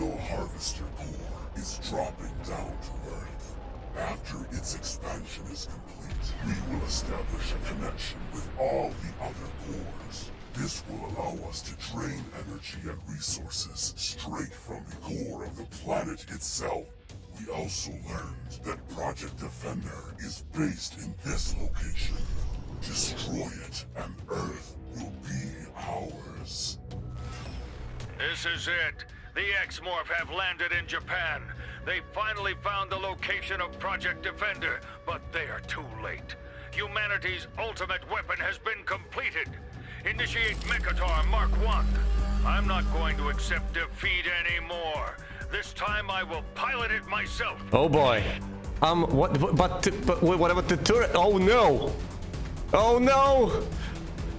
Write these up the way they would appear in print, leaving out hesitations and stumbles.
Steel Harvester core is dropping down to Earth. After its expansion is complete, we will establish a connection with all the other cores. This will allow us to drain energy and resources straight from the core of the planet itself. We also learned that Project Defender is based in this location. Destroy it, and Earth will be ours. This is it. The X-Morph have landed in Japan. They finally found the location of Project Defender, but they are too late. Humanity's ultimate weapon has been completed. Initiate Mechatar Mark 1. I'm not going to accept defeat anymore. This time I will pilot it myself. Oh boy. What about the turret? Oh no! Oh no!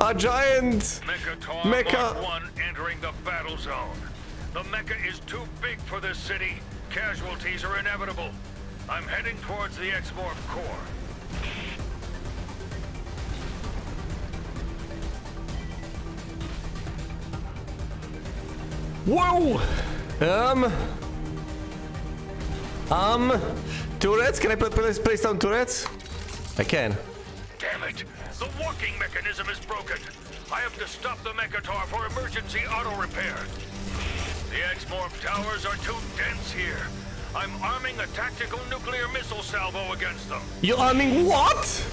A giant Mechatar mecha. Mark 1 entering the battle zone. The mecha is too big for this city. Casualties are inevitable. I'm heading towards the X-Morph core. Whoa! Turrets? Can I place down turrets? I can. Damn it! The walking mechanism is broken. I have to stop the Mechatar for emergency auto repair. The X-Morph towers are too dense here. I'm arming a tactical nuclear missile salvo against them. You're arming what?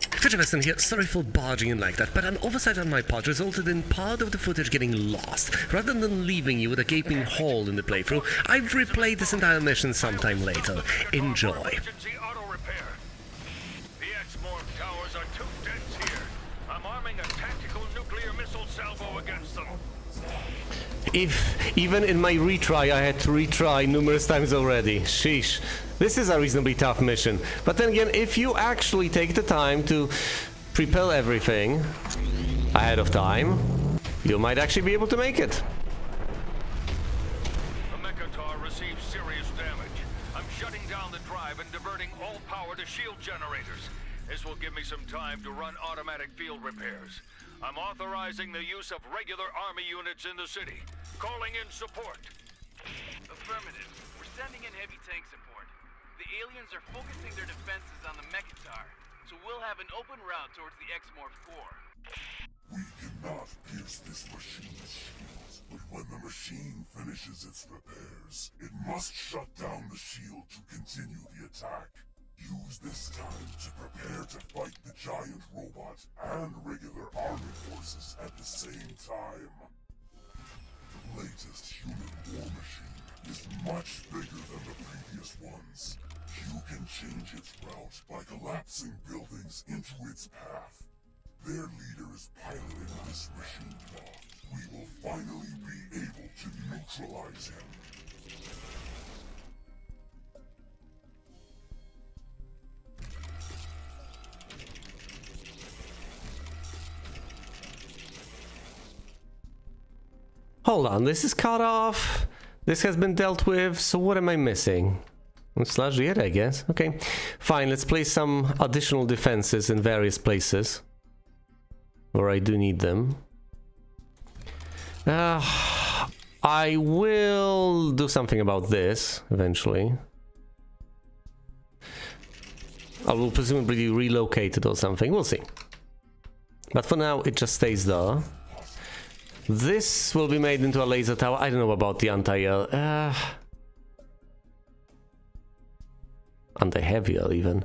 Fisherveston here, sorry for barging in like that, but an oversight on my part resulted in part of the footage getting lost. Rather than leaving you with a gaping hole in the playthrough, I've replayed this entire mission sometime later. Enjoy. Emergency auto repair. The X-Morph towers are too dense here. I'm arming a tactical nuclear missile salvo against them. If even in my retry I had to retry numerous times already. Sheesh. This is a reasonably tough mission. But then again, if you actually take the time to prepare everything ahead of time, you might actually be able to make it. The Mechatar receives serious damage. I'm shutting down the drive and diverting all power to shield generators. This will give me some time to run automatic field repairs. I'm authorizing the use of regular army units in the city. Calling in support. Affirmative. We're sending in heavy tank support. The aliens are focusing their defenses on the Mechatar, so we'll have an open route towards the X-Morph core. We cannot pierce this machine's shield, but when the machine finishes its repairs, it must shut down the shield to continue the attack. Use this time to prepare to fight the giant robot and regular army forces at the same time. The latest human war machine is much bigger than the previous ones. You can change its route by collapsing buildings into its path. Their leader is piloting this machine now. We will finally be able to neutralize him. Hold on, this is cut off. This has been dealt with, so what am I missing? Slash it, I guess. Okay, fine, let's place some additional defenses in various places where I do need them. I will do something about this eventually. I will presumably relocate it or something, we'll see. But for now, it just stays there. This will be made into a laser tower. I don't know about the anti-heavier even.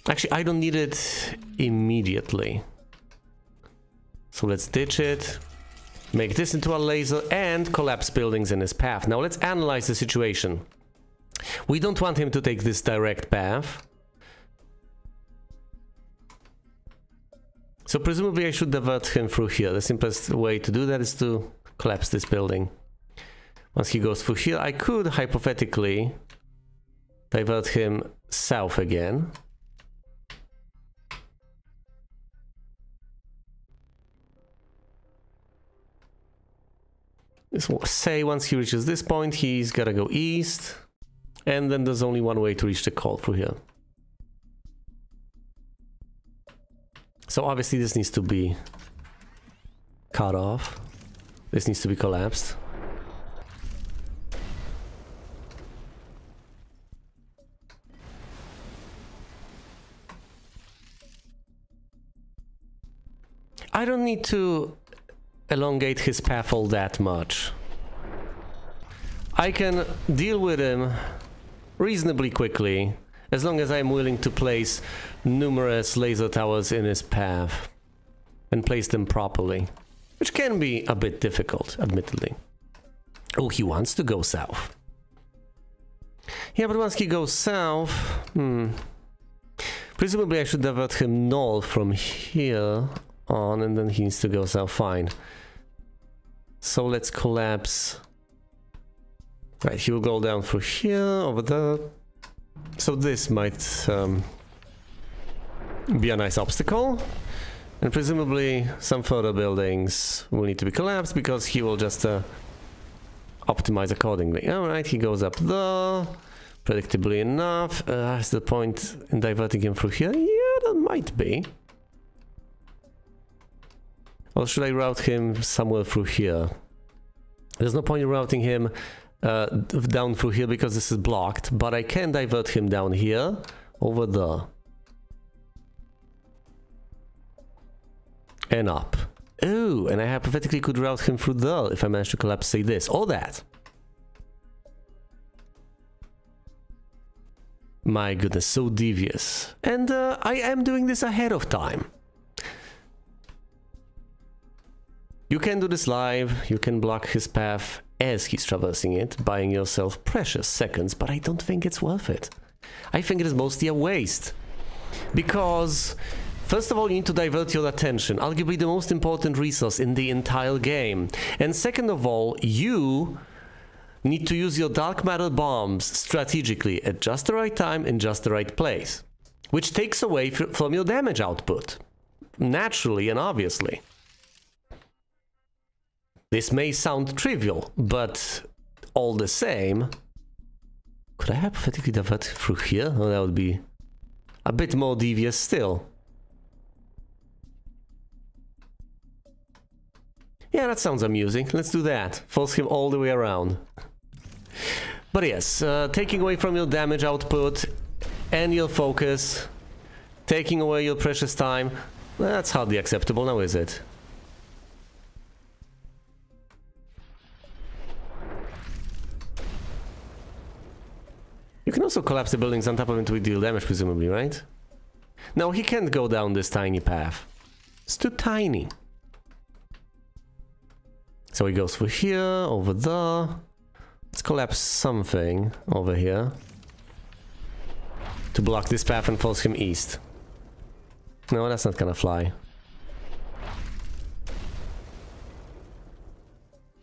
Actually, I don't need it immediately. So let's ditch it. Make this into a laser and collapse buildings in his path. Now let's analyze the situation. We don't want him to take this direct path. So presumably I should divert him through here. The simplest way to do that is to collapse this building. Once he goes through here, I could hypothetically divert him south again. Say once he reaches this point, he's gotta go east. And then there's only one way to reach the core through here. So obviously this needs to be cut off. This needs to be collapsed. I don't need to elongate his path all that much. I can deal with him reasonably quickly, as long as I'm willing to place numerous laser towers in his path and place them properly, which can be a bit difficult, admittedly. Oh, he wants to go south. Yeah, but once he goes south, presumably I should divert him north from here on, and then he needs to go south. Fine. So let's collapse. Right, he will go down through here, over there. So this might be a nice obstacle. And presumably some further buildings will need to be collapsed because he will just optimize accordingly. Alright, he goes up there. Predictably enough. Is the point in diverting him through here? Yeah, that might be. Or should I route him somewhere through here? There's no point in routing him down through here because this is blocked, but I can divert him down here, over there. And up. Oh, and I hypothetically could route him through there if I manage to collapse, say this, or that. My goodness, so devious. And I am doing this ahead of time. You can do this live, you can block his path as he's traversing it, buying yourself precious seconds, but I don't think it's worth it. I think it is mostly a waste. Because, first of all, you need to divert your attention, arguably the most important resource in the entire game. And second of all, you need to use your dark matter bombs strategically at just the right time in just the right place, which takes away from your damage output, naturally and obviously. This may sound trivial, but all the same, could I hypothetically divert through here? Oh, that would be a bit more devious still. Yeah, that sounds amusing. Let's do that. Force him all the way around. But yes, taking away from your damage output and your focus, taking away your precious time, that's hardly acceptable now, is it? You can also collapse the buildings on top of him to deal damage, presumably, right? No, he can't go down this tiny path. It's too tiny. So he goes through here, over there. Let's collapse something over here to block this path and force him east. No, that's not gonna fly.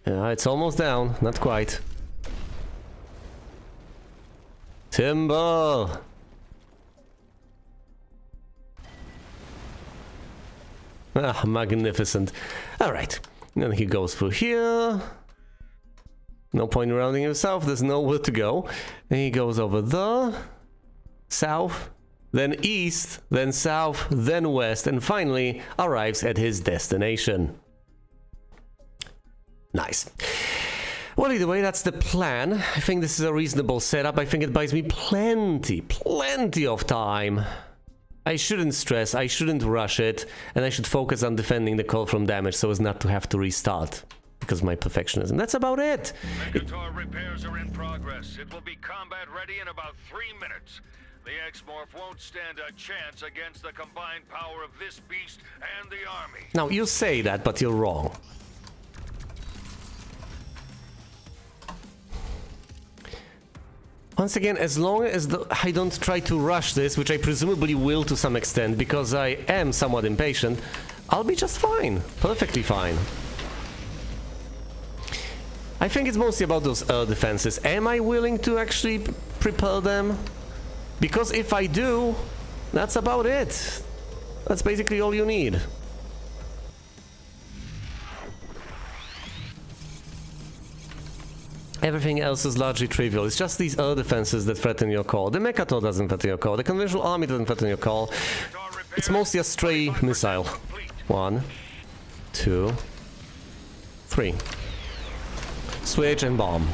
Yeah, it's almost down, not quite. Timber! Ah, magnificent. Alright, then he goes through here. No point in rounding himself, there's nowhere to go. And he goes over there. South, then east, then south, then west, and finally arrives at his destination. Nice. Well, either way, that's the plan. I think this is a reasonable setup. I think it buys me plenty of time. I shouldn't stress, I shouldn't rush it, and I should focus on defending the core from damage so as not to have to restart because of my perfectionism. That's about it. Megator repairs are in progress. It will be combat ready in about 3 minutes. The X-Morph won't stand a chance against the combined power of this beast and the army. Now, you say that, but you're wrong. Once again, as long as I don't try to rush this, which I presumably will to some extent, because I am somewhat impatient, I'll be just fine. Perfectly fine. I think it's mostly about those air defenses. Am I willing to actually prepare them? Because if I do, that's about it. That's basically all you need. Everything else is largely trivial. It's just these air defenses that threaten your core. The Mechator doesn't threaten your core. The conventional army doesn't threaten your core. It's mostly a stray missile. 1, 2, 3. Switch and bomb.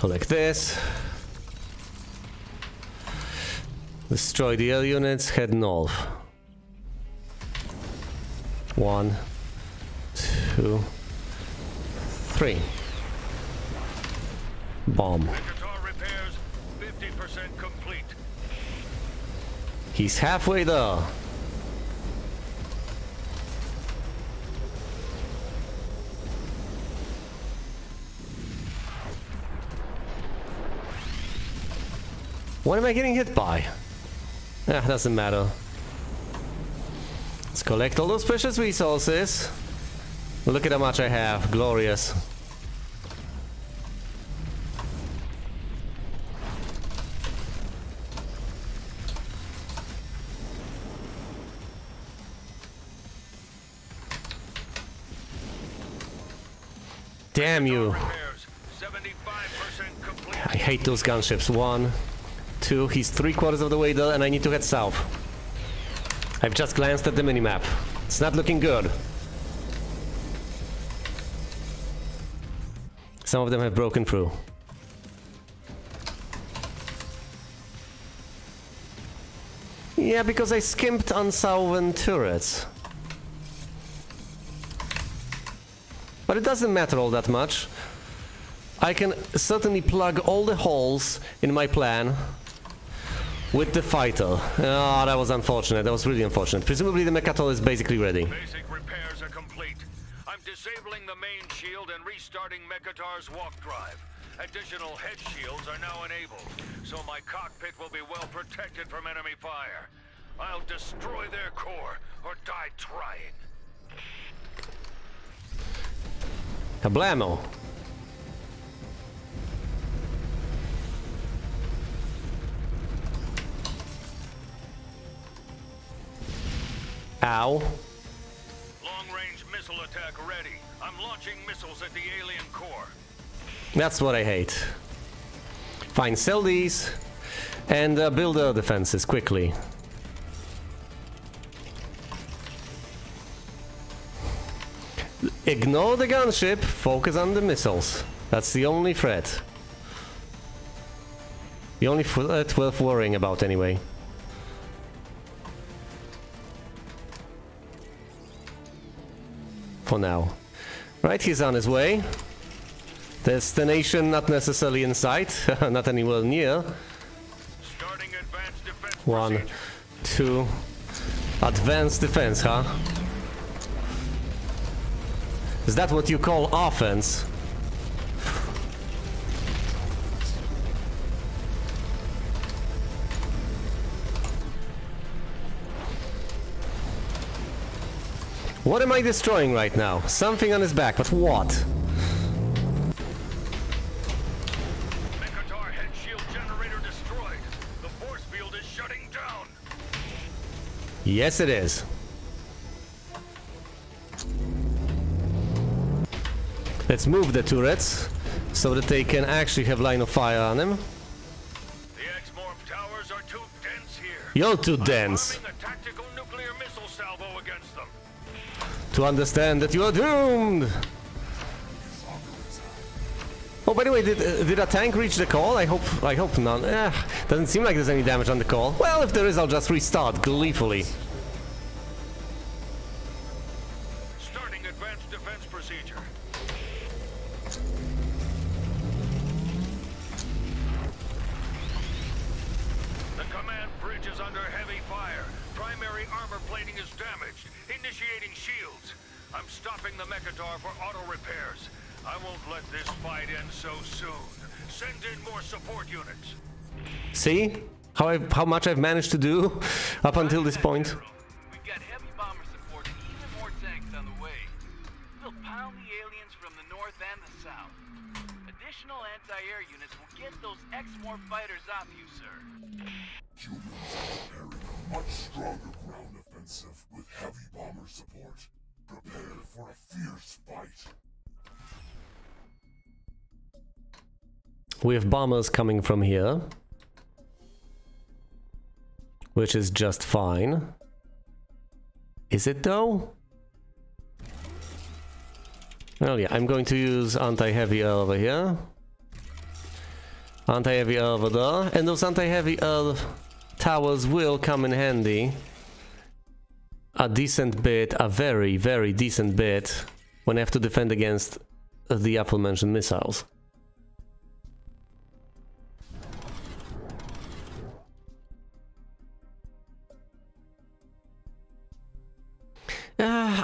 Collect this. Destroy the L units, head north. 1, 2, 3. Bomb. Mechatol repairs 50% complete. He's halfway there. What am I getting hit by? Doesn't matter. Let's collect all those precious resources. Look at how much I have. Glorious. Damn you. Repairs 75% complete. I hate those gunships. 1, 2, he's 3/4 of the way there and I need to head south. I've just glanced at the minimap. It's not looking good. Some of them have broken through. Yeah, because I skimped on southern turrets. But it doesn't matter all that much. I can certainly plug all the holes in my plan with the fighter. Oh, that was unfortunate. That was really unfortunate. Presumably the Mechatol is basically ready. Basic repairs are complete. I'm disabling the main shield and restarting Mechatar's walk drive. Additional head shields are now enabled, so my cockpit will be well protected from enemy fire. I'll destroy their core or die trying. Kablamo! Ow. Long-range missile attack ready. I'm launching missiles at the alien core. That's what I hate. Fine, sell these and build our defenses quickly. Ignore the gunship, focus on the missiles. That's the only threat. The only threat worth worrying about anyway. For now. Right, he's on his way. Destination not necessarily in sight, not anywhere near. Starting advanced defense 1, procedure. 2. Advanced defense, huh? Is that what you call offense? What am I destroying right now? Something on his back, but what? Mechatar head shield generator destroyed. The force field is shutting down. Yes, it is. Let's move the turrets so that they can actually have line of fire on them. The X-Morph towers are too dense here. You're too dense Arming a tactical nuclear missile salvo against them. to understand that you are doomed. Oh, by the way, did a tank reach the call? I hope none. Doesn't seem like there's any damage on the call. Well, if there is, I'll just restart gleefully. Starting advanced defense procedure. The command bridge is under heavy fire. Primary armor plating is damaged. Initiating shields. I'm stopping the Mechatar for auto repairs. I won't let this fight end so soon. Send in more support units. See how much I've managed to do up until this point. We've got heavy bomber support and even more tanks on the way. We'll pound the aliens from the north and the south. Additional anti-air units will get those X-Morph fighters off you, sir. Humans are preparing a much stronger ground offensive with heavy bomber support. Prepare for a fierce fight. We have bombers coming from here, which is just fine. Is it though? Well, yeah, I'm going to use anti-heavy over here. Anti-heavy over there, and those anti-heavy towers will come in handy a decent bit, a very, very decent bit, when I have to defend against the aforementioned missiles.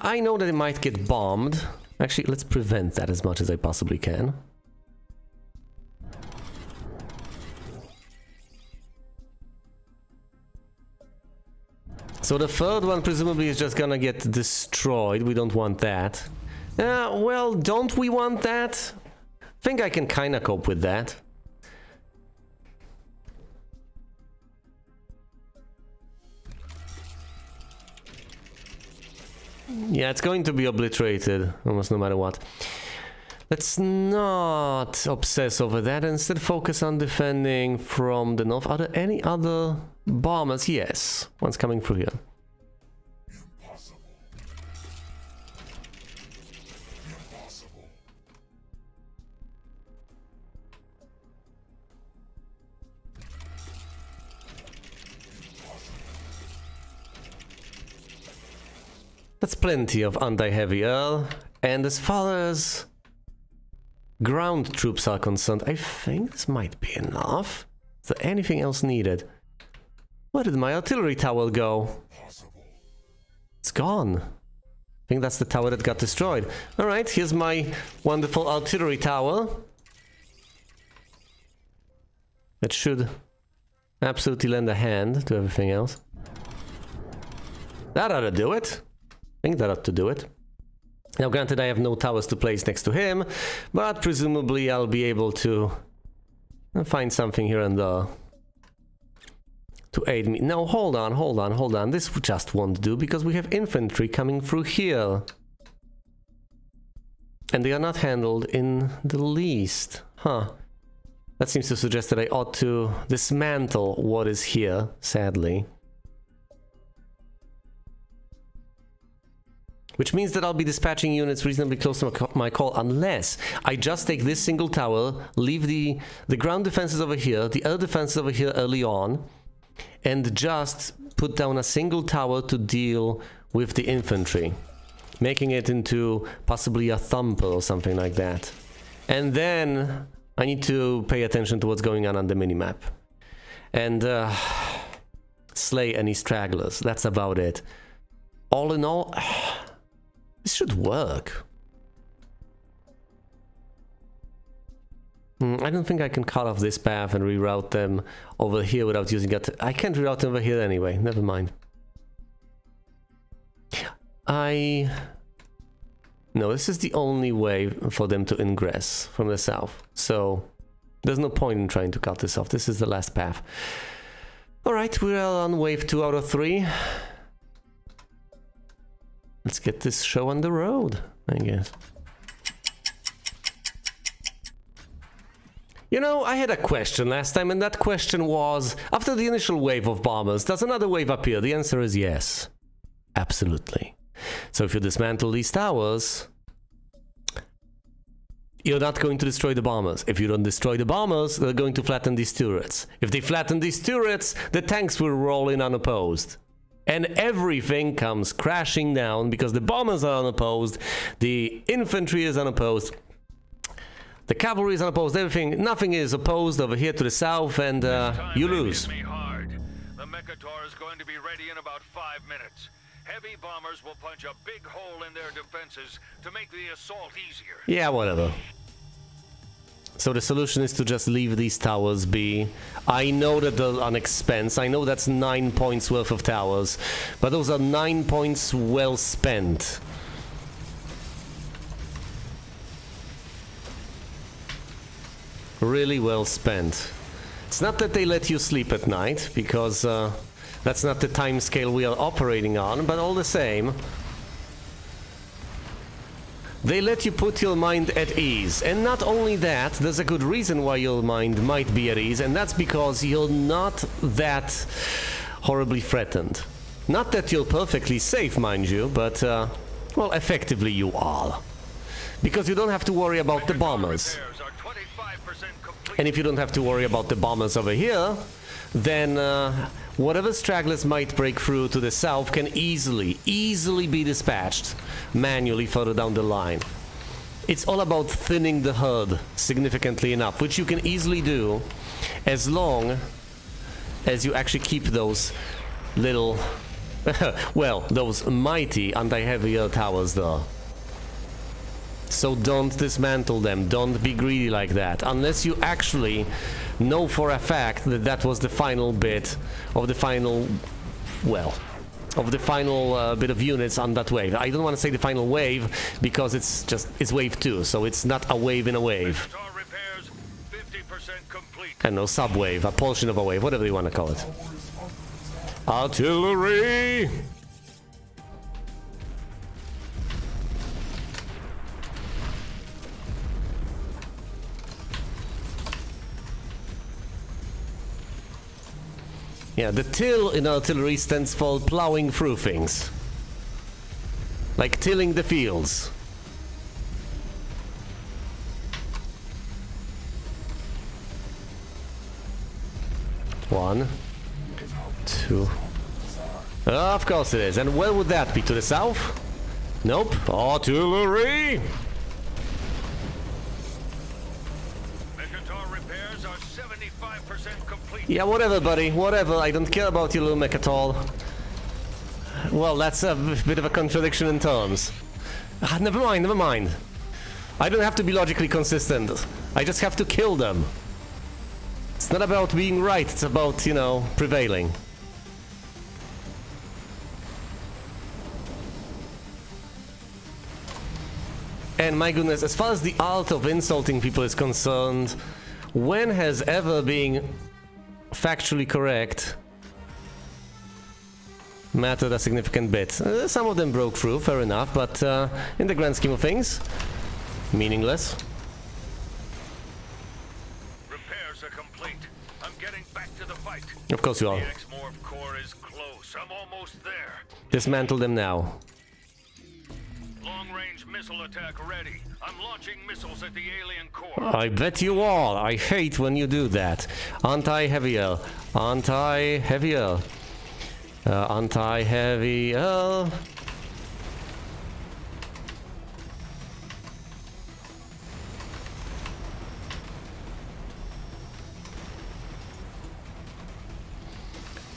I know that it might get bombed. Actually, let's prevent that as much as I possibly can. So the third one presumably is just gonna get destroyed. We don't want that. Well, don't we want that? I think I can kinda cope with that. Yeah, it's going to be obliterated, almost no matter what. Let's not obsess over that, instead focus on defending from the north. Are there any other bombers? Yes, one's coming through here. Impossible. Impossible. That's plenty of anti-heavy air, and as far as ground troops are concerned, I think this might be enough. Is there anything else needed? Where did my artillery tower go? It's gone. I think that's the tower that got destroyed. Alright, here's my wonderful artillery tower. That should absolutely lend a hand to everything else. That ought to do it. I think that ought to do it. Now, granted, I have no towers to place next to him, but presumably I'll be able to find something here and there to aid me. No, hold on, hold on, hold on. This just won't do because we have infantry coming through here. And they are not handled in the least. Huh. That seems to suggest that I ought to dismantle what is here, sadly. Which means that I'll be dispatching units reasonably close to my call, unless I just take this single tower, leave the ground defenses over here, the air defenses over here early on, and just put down a single tower to deal with the infantry, making it into possibly a thumper or something like that. And then I need to pay attention to what's going on the minimap. And slay any stragglers. That's about it. All in all, this should work. I don't think I can cut off this path and reroute them over here without using it. I can't reroute them over here anyway, never mind. No, this is the only way for them to ingress from the south. So there's no point in trying to cut this off. This is the last path. Alright, we're on wave 2 out of 3. Let's get this show on the road, I guess. You know, I had a question last time, and that question was, after the initial wave of bombers, does another wave appear? The answer is yes. Absolutely. So if you dismantle these towers, you're not going to destroy the bombers. If you don't destroy the bombers, they're going to flatten these turrets. If they flatten these turrets, the tanks will roll in unopposed. And everything comes crashing down because the bombers are unopposed, the infantry is unopposed, the cavalry is unopposed, everything, nothing is opposed over here to the south, and you lose. The Mechator is going to be ready in about 5 minutes. Heavy bombers will punch a big hole in their defenses to make the assault easier. Yeah, whatever. So the solution is to just leave these towers be. I know that they're on expense. I know that's 9 points worth of towers, but those are 9 points well spent. Really well spent. It's not that they let you sleep at night, because that's not the time scale we are operating on, but all the same, they let you put your mind at ease. And not only that, there's a good reason why your mind might be at ease, and that's because you're not that horribly threatened. Not that you're perfectly safe, mind you, but, well, effectively you are. Because you don't have to worry about the bombers. Repairs are 25 complete. And if you don't have to worry about the bombers over here, then whatever stragglers might break through to the south can easily be dispatched manually further down the line. It's all about thinning the herd significantly enough, which you can easily do as long as you actually keep those little, well, those mighty anti-heavy air towers there. So don't dismantle them, don't be greedy like that, unless you actually know for a fact that that was the final bit of the final, well, of the final bit of units on that wave. I don't want to say the final wave, because it's wave 2, so it's not a wave in a wave. Repairs 50% complete. And no subwave, a portion of a wave, whatever you want to call it. Artillery! Yeah, the till in artillery stands for plowing through things. Like tilling the fields. One, two. Of course it is. And where would that be? To the south? Nope. Artillery! Yeah, whatever, buddy. Whatever. I don't care about your little mech at all. Well, that's a bit of a contradiction in terms. Never mind, never mind. I don't have to be logically consistent. I just have to kill them. It's not about being right. It's about, you know, prevailing. And my goodness, as far as the art of insulting people is concerned, when has ever been factually correct mattered a significant bit? Some of them broke through, fair enough, but in the grand scheme of things, meaningless. Repairs are complete. I'm getting back to the fight. Of course you are. The X-Morph core is close. I'm almost there. Dismantle them now. Long-range missile attack ready. I'm launching missiles at the alien core. I bet you are. I hate when you do that. Anti-heavy air. Anti-heavy air. Anti-heavy air.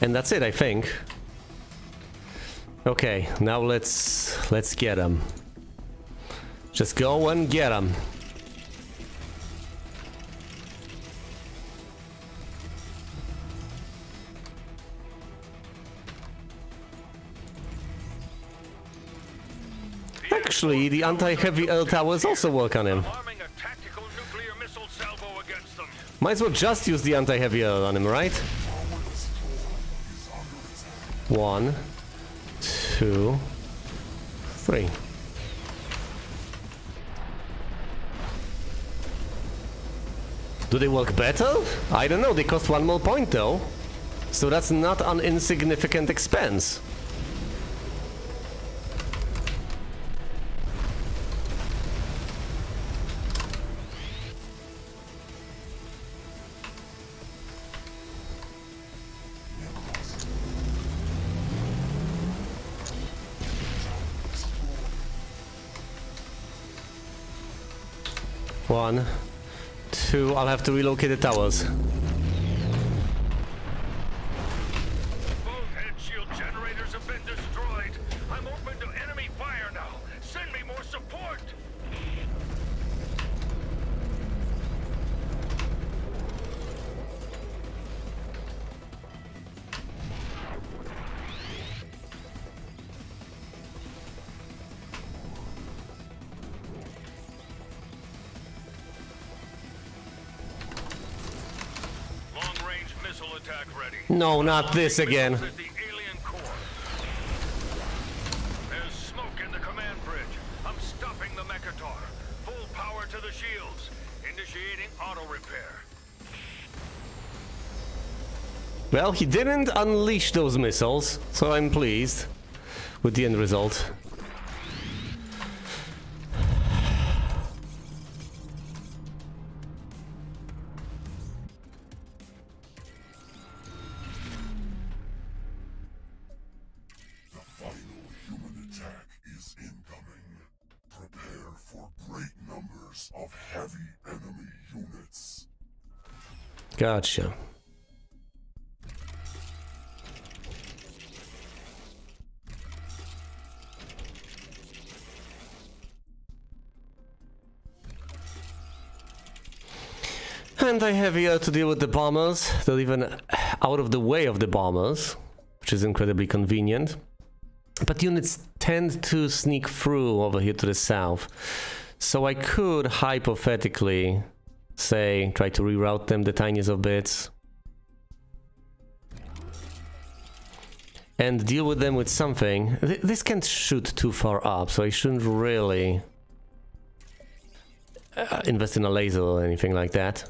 And that's it, I think. Okay, now let's get them. Just go and get them. Actually, the anti-heavy air towers also work on him. Arming a tactical nuclear missile salvo against them. Might as well just use the anti-heavy air on him, right? 1, 2, 3. Do they work better? I don't know, they cost 1 more point though. So that's not an insignificant expense. One, two, I'll have to relocate the towers. Both head shield generators have been destroyed. I'm open to enemy fire now. Send me more support. Attack ready. No, not this again. At the alien core. There's smoke in the command bridge. I'm stopping the Mechator. Full power to the shields. Initiating auto repair. Well, he didn't unleash those missiles, so I'm pleased with the end result. Gotcha. And I have here to deal with the bombers. They're even out of the way of the bombers, which is incredibly convenient. But units tend to sneak through over here to the south. So I could hypothetically say, try to reroute them the tiniest of bits. And deal with them with something. This can't shoot too far up, so I shouldn't really invest in a laser or anything like that.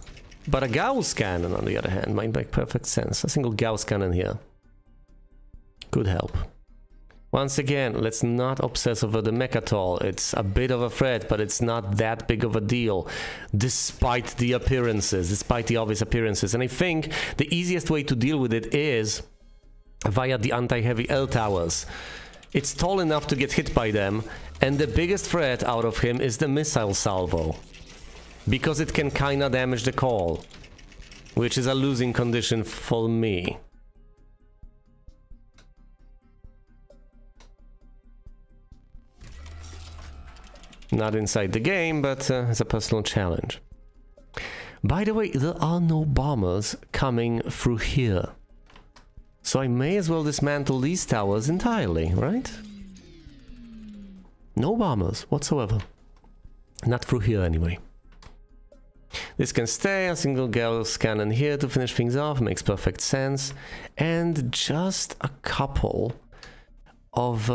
But a Gauss cannon, on the other hand, might make perfect sense. A single Gauss cannon here could help. Once again, let's not obsess over the Mechatol. It's a bit of a threat, but it's not that big of a deal, despite the appearances, despite the obvious appearances. And I think the easiest way to deal with it is via the anti-heavy L towers. It's tall enough to get hit by them, and the biggest threat out of him is the missile salvo. Because it can kinda damage the call, which is a losing condition for me. Not inside the game, but it's a personal challenge. By the way, there are no bombers coming through here. So I may as well dismantle these towers entirely, right? No bombers whatsoever. Not through here anyway. This can stay, a single Gauss cannon here to finish things off, makes perfect sense. And just a couple of...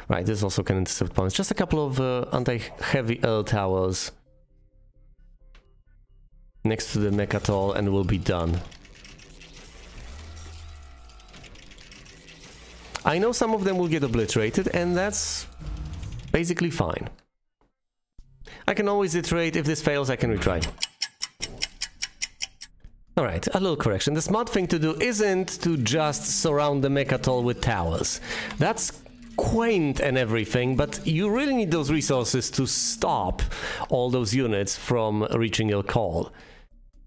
Right, this also can intercept points. Just a couple of anti-heavy L towers next to the Mechatol and we'll be done. I know some of them will get obliterated and that's basically fine. I can always iterate. If this fails, I can retry. Alright, a little correction. The smart thing to do isn't to just surround the Mechatol with towers. That's quaint and everything, but you really need those resources to stop all those units from reaching your call.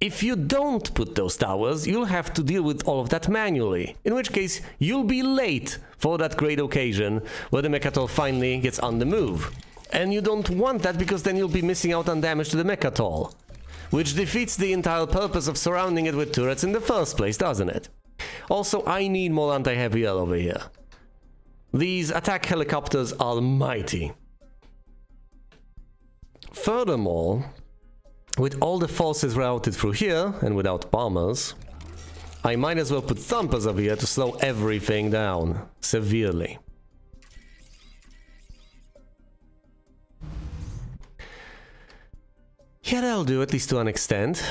If you don't put those towers, you'll have to deal with all of that manually, in which case you'll be late for that great occasion where the Mechatol finally gets on the move. And you don't want that because then you'll be missing out on damage to the Mechatol, which defeats the entire purpose of surrounding it with turrets in the first place, doesn't it? Also, I need more anti-heavy L over here. These attack helicopters are mighty. Furthermore, with all the forces routed through here, and without bombers, I might as well put thumpers over here to slow everything down severely. Yeah, that'll do, at least to an extent.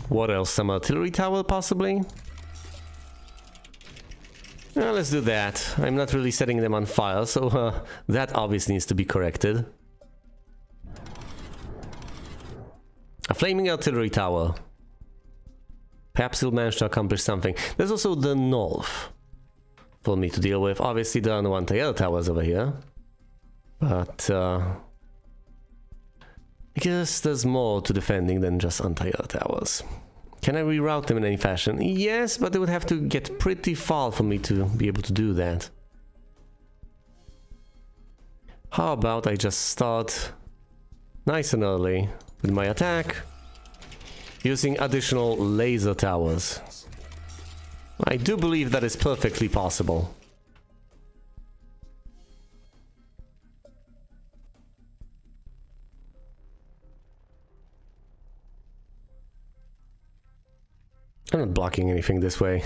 What else? Some artillery tower, possibly? Well, let's do that. I'm not really setting them on fire, so that obviously needs to be corrected. A flaming artillery tower. Perhaps he'll manage to accomplish something. There's also the north for me to deal with. Obviously there are no anti-air towers over here, but I guess there's more to defending than just anti-air towers. Can I reroute them in any fashion? Yes, but they would have to get pretty far for me to be able to do that. How about I just start nice and early with my attack, using additional laser towers. I do believe that is perfectly possible. I'm not blocking anything this way.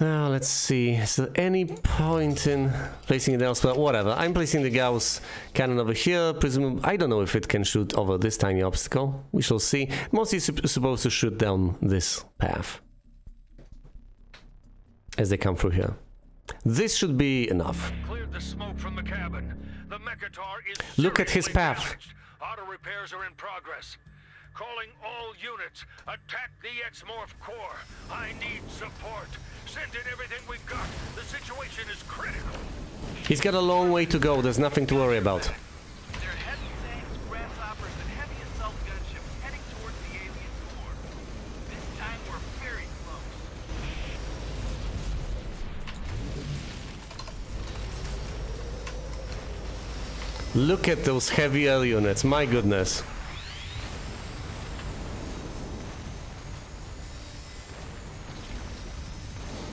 Now let's see, is there any point in placing it elsewhere? Whatever, I'm placing the Gauss cannon over here. Presumably, I don't know if it can shoot over this tiny obstacle. We shall see. Mostly supposed to shoot down this path as they come through here. This should be enough. Cleared the smoke from the cabin. The Mechatol is Look at his path. damaged. Auto repairs are in progress. Calling all units. Attack the X-Morph core. I need support. Send in everything we've got. The situation is critical. He's got a long way to go. There's nothing to worry about. There are heavy tanks, grasshoppers, and heavy assault gunships heading towards the alien core. This time we're very close. Look at those heavier units. My goodness.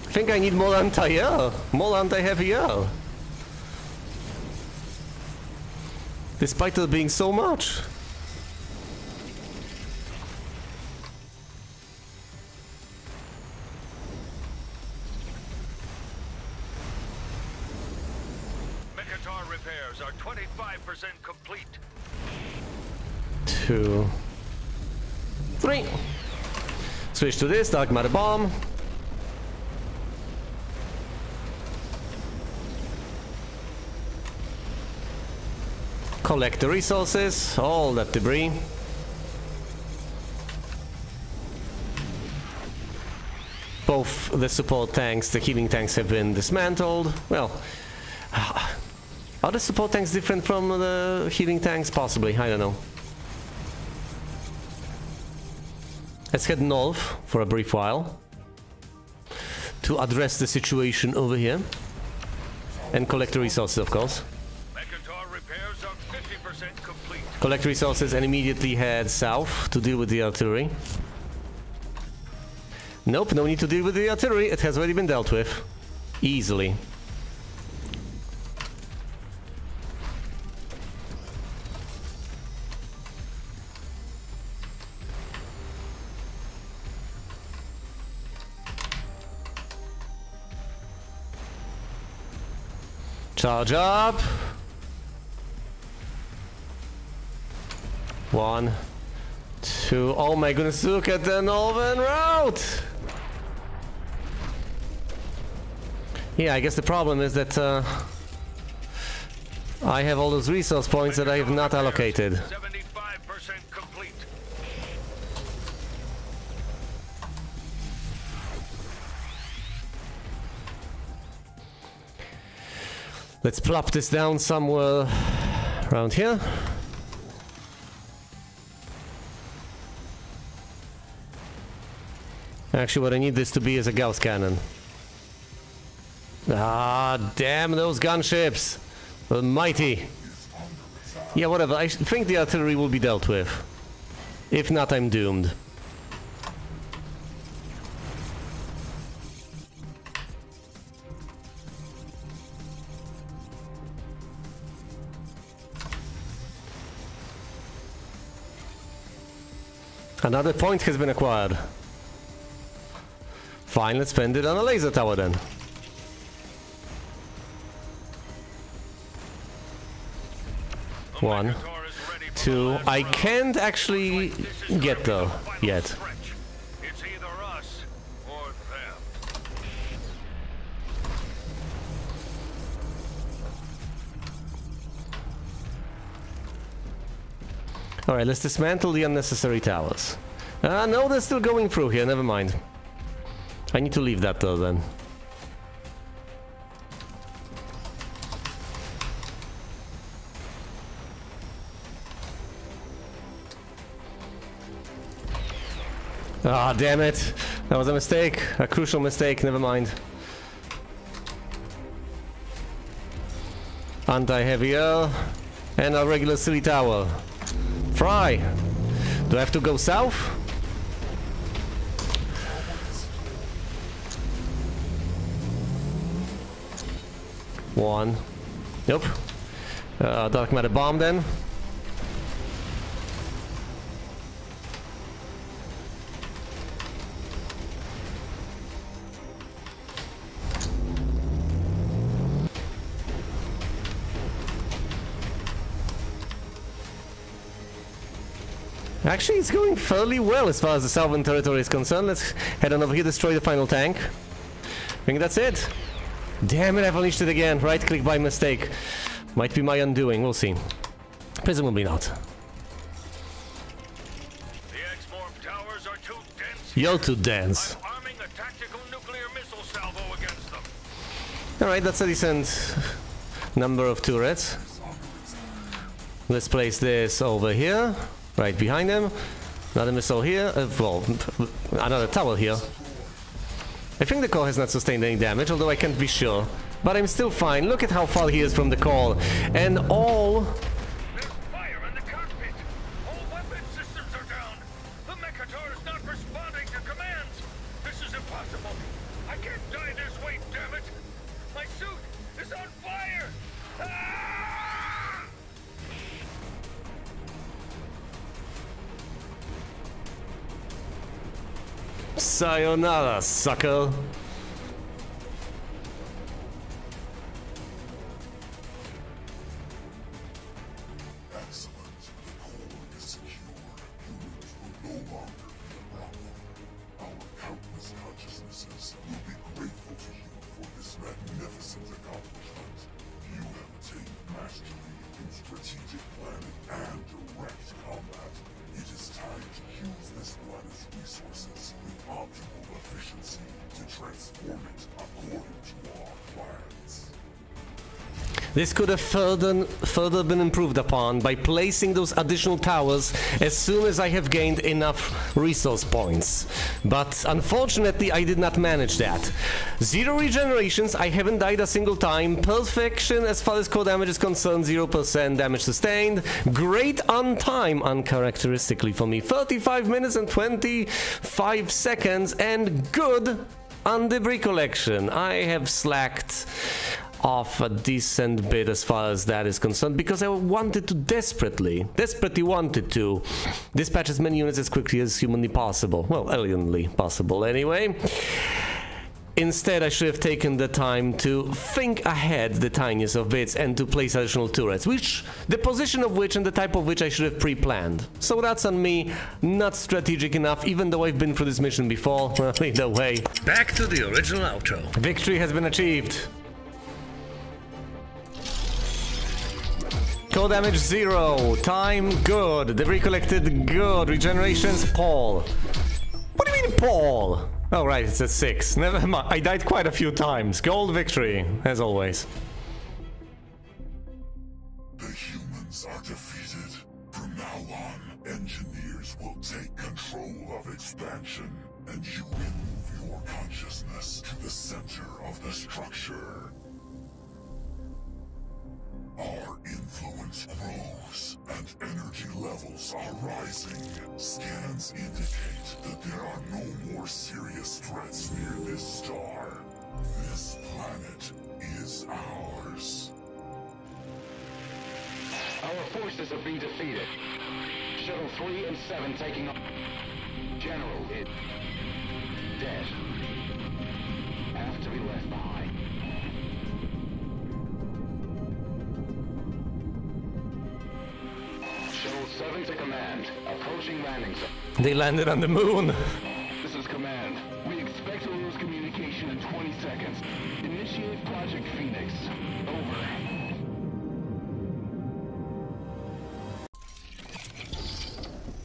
I think I need more anti-air. More anti-heavy air. Despite there being so much. Mechatar repairs are 25% complete. 2, 3. Switch to this, dark matter bomb. Collect the resources, all that debris. Both the support tanks, the healing tanks have been dismantled. Well, are the support tanks different from the healing tanks? Possibly, I don't know. Let's head north for a brief while to address the situation over here and collect the resources, of course. Collect resources and immediately head south to deal with the artillery. Nope, no need to deal with the artillery. It has already been dealt with. Easily. Charge up. 1, 2. Oh my goodness, look at the northern route! Yeah, I guess the problem is that I have all those resource points that I have not allocated. 75% complete. Let's plop this down somewhere around here. Actually, what I need this to be is a Gauss cannon. Ah, damn those gunships! Almighty! Yeah, whatever. I think the artillery will be dealt with. If not, I'm doomed. Another point has been acquired. Fine, let's spend it on a laser tower then. One, 2. I can't actually get there yet. It's either us or them. Alright, let's dismantle the unnecessary towers. No, they're still going through here, never mind. I need to leave that though then. Ah, damn it! That was a mistake, a crucial mistake, never mind. Anti-heavy air and a regular silly tower. Fry! Do I have to go south? One. Nope. Dark matter bomb then. Actually, it's going fairly well as far as the southern territory is concerned. Let's head on over here, destroy the final tank. I think that's it. Damn it, I've unleashed it again. Right click by mistake. Might be my undoing, we'll see. Presumably not. towers are too dense. You're too dense. I'm arming a tactical nuclear missile salvo against them. Alright, that's a decent number of turrets. Let's place this over here, right behind them. Another missile here, well, another tower here. I think the core has not sustained any damage, although I can't be sure. But I'm still fine. Look at how far he is from the core. And all... There's fire in the cockpit. All weapon systems are down. The Mechator is not responding to commands. This is impossible. I can't die this way, damn it. My suit is on fire. Ah! Sayonara, sucker. Excellent. The core is secure. Humans will no longer be a problem. Our countless consciousnesses will be grateful to you for this magnificent accomplishment. You have attained mastery in strategic planning and direct combat. It is time to use this planet's resources with optimal efficiency to transform it according to our plans. This could have further been improved upon by placing those additional towers as soon as I have gained enough resource points. But unfortunately, I did not manage that. 0 regenerations, I haven't died a single time. Perfection as far as core damage is concerned, 0% damage sustained. Great on time, uncharacteristically for me. 35 minutes and 25 seconds, and good on debris collection. I have slacked off a decent bit as far as that is concerned, because I wanted to desperately wanted to dispatch as many units as quickly as humanly possible. Well, alienly possible anyway. Instead, I should have taken the time to think ahead the tiniest of bits and to place additional turrets, which, the position of which and the type of which I should have pre-planned. So that's on me, not strategic enough, even though I've been through this mission before. Well, either way. Back to the original outro. Victory has been achieved. Core damage 0, time good, debris collected good, regenerations Paul. What do you mean Paul? Oh right, it's at 6, never mind, I died quite a few times. Gold victory, as always. The humans are defeated. From now on, engineers will take control of expansion, and you will move your consciousness to the center of the structure. Our influence grows, and energy levels are rising. Scans indicate that there are no more serious threats near this star. This planet is ours. Our forces have been defeated. Shuttle 3 and 7 taking off. General, it... dead. Have to be left behind. Shuttle 7 to command. Approaching landing zone. They landed on the moon. This is command. We expect to lose communication in 20 seconds. Initiate Project Phoenix. Over.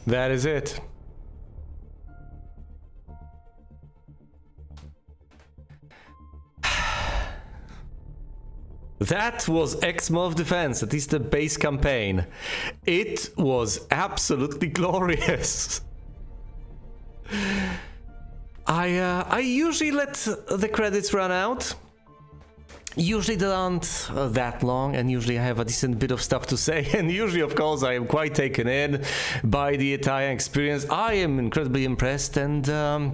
That is it. That was X-Morph Defense, at least the base campaign. It was absolutely glorious. I usually let the credits run out. Usually they aren't that long, and usually I have a decent bit of stuff to say, and usually, of course, I am quite taken in by the entire experience. I am incredibly impressed, and I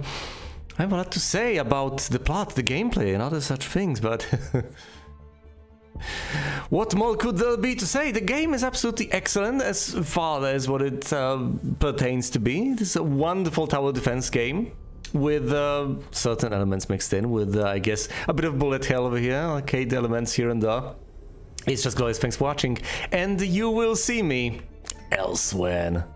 have a lot to say about the plot, the gameplay, and other such things, but... What more could there be to say? The game is absolutely excellent as far as what it pertains to be. It is a wonderful tower defense game with certain elements mixed in, with I guess a bit of bullet hell over here, arcade elements here and there. It's just glorious. Thanks for watching, and you will see me elsewhere.